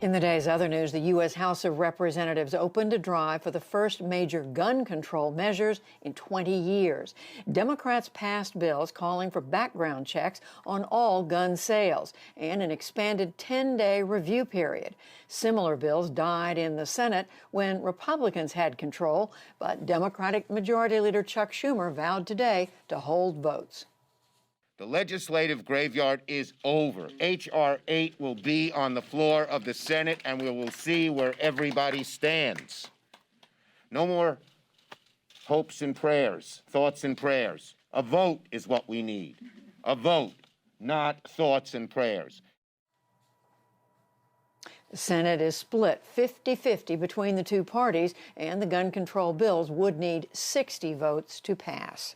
In the day's other news, the U.S. House of Representatives opened a drive for the first major gun control measures in 20 years. Democrats passed bills calling for background checks on all gun sales and an expanded 10-day review period. Similar bills died in the Senate when Republicans had control, but Democratic Majority Leader Chuck Schumer vowed today to hold votes. The legislative graveyard is over. H.R. 8 will be on the floor of the Senate, and we will see where everybody stands. No more hopes and prayers, thoughts and prayers. A vote is what we need. A vote, not thoughts and prayers. The Senate is split 50-50 between the two parties, and the gun control bills would need 60 votes to pass.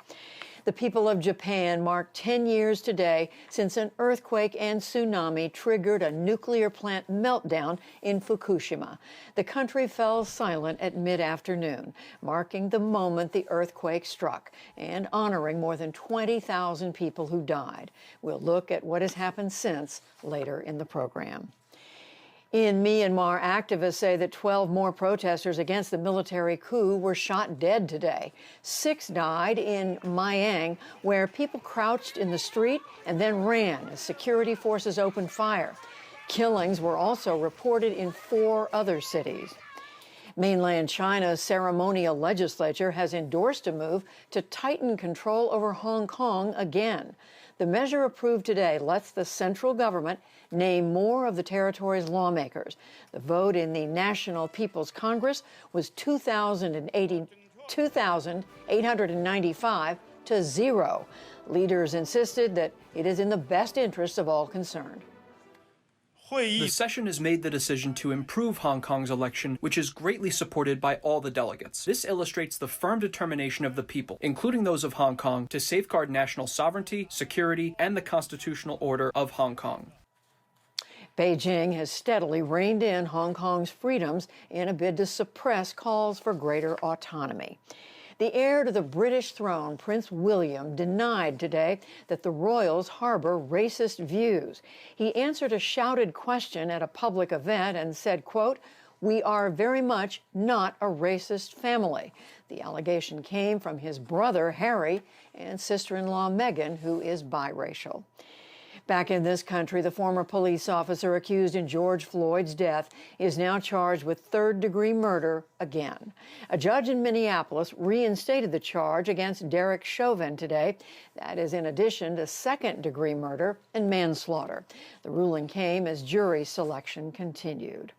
The people of Japan marked 10 years today since an earthquake and tsunami triggered a nuclear plant meltdown in Fukushima. The country fell silent at mid-afternoon, marking the moment the earthquake struck and honoring more than 20,000 people who died. We'll look at what has happened since later in the program. In Myanmar, activists say that 12 more protesters against the military coup were shot dead today. 6 died in Myang, where people crouched in the street and then ran as security forces opened fire. Killings were also reported in 4 other cities. Mainland China's ceremonial legislature has endorsed a move to tighten control over Hong Kong again. The measure approved today lets the central government name more of the territory's lawmakers. The vote in the National People's Congress was 2,895 to 0. Leaders insisted that it is in the best interest of all concerned. The session has made the decision to improve Hong Kong's election, which is greatly supported by all the delegates. This illustrates the firm determination of the people, including those of Hong Kong, to safeguard national sovereignty, security, and the constitutional order of Hong Kong. Beijing has steadily reined in Hong Kong's freedoms in a bid to suppress calls for greater autonomy. The heir to the British throne, Prince William, denied today that the royals harbor racist views. He answered a shouted question at a public event and said, quote, "We are very much not a racist family." The allegation came from his brother, Harry, and sister-in-law, Meghan, who is biracial. Back in this country, the former police officer accused in George Floyd's death is now charged with third-degree murder again. A judge in Minneapolis reinstated the charge against Derek Chauvin today. That is in addition to second-degree murder and manslaughter. The ruling came as jury selection continued.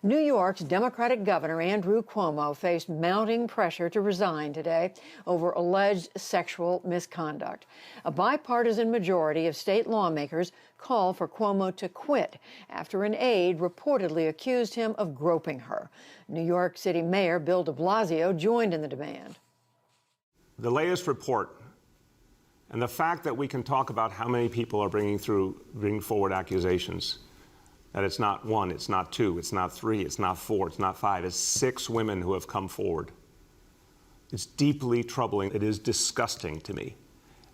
New York's Democratic Governor Andrew Cuomo faced mounting pressure to resign today over alleged sexual misconduct. A bipartisan majority of state lawmakers called for Cuomo to quit after an aide reportedly accused him of groping her. New York City Mayor Bill de Blasio joined in the demand. The latest report and the fact that we can talk about how many people are bringing forward accusations, that it's not 1, it's not 2, it's not 3, it's not 4, it's not 5, it's 6 women who have come forward. It's deeply troubling. It is disgusting to me.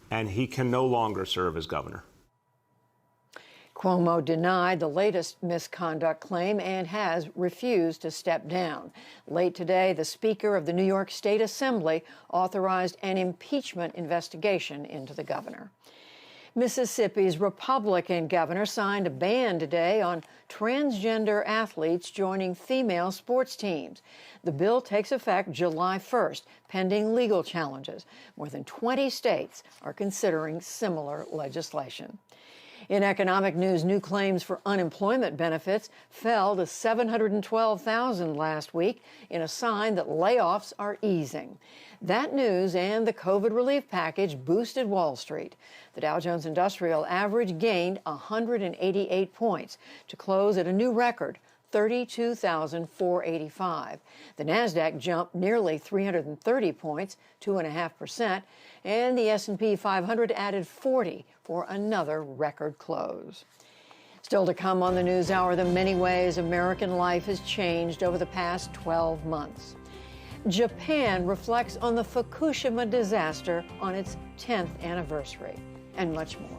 And he can no longer serve as governor. Cuomo denied the latest misconduct claim and has refused to step down. Late today, the Speaker of the New York State Assembly authorized an impeachment investigation into the governor. Mississippi's Republican governor signed a ban today on transgender athletes joining female sports teams. The bill takes effect July 1st, pending legal challenges. More than 20 states are considering similar legislation. In economic news, new claims for unemployment benefits fell to 712,000 last week in a sign that layoffs are easing. That news and the COVID relief package boosted Wall Street. The Dow Jones Industrial Average gained 188 points to close at a new record, 32,485. The Nasdaq jumped nearly 330 points, 2.5%, and the S&P 500 added 40 for another record close. Still to come on the NewsHour, the many ways American life has changed over the past 12 months. Japan reflects on the Fukushima disaster on its 10th anniversary, and much more.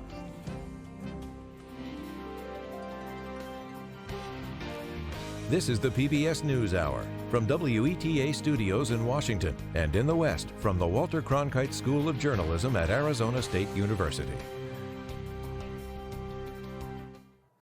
This is the PBS NewsHour from WETA Studios in Washington and in the West from the Walter Cronkite School of Journalism at Arizona State University.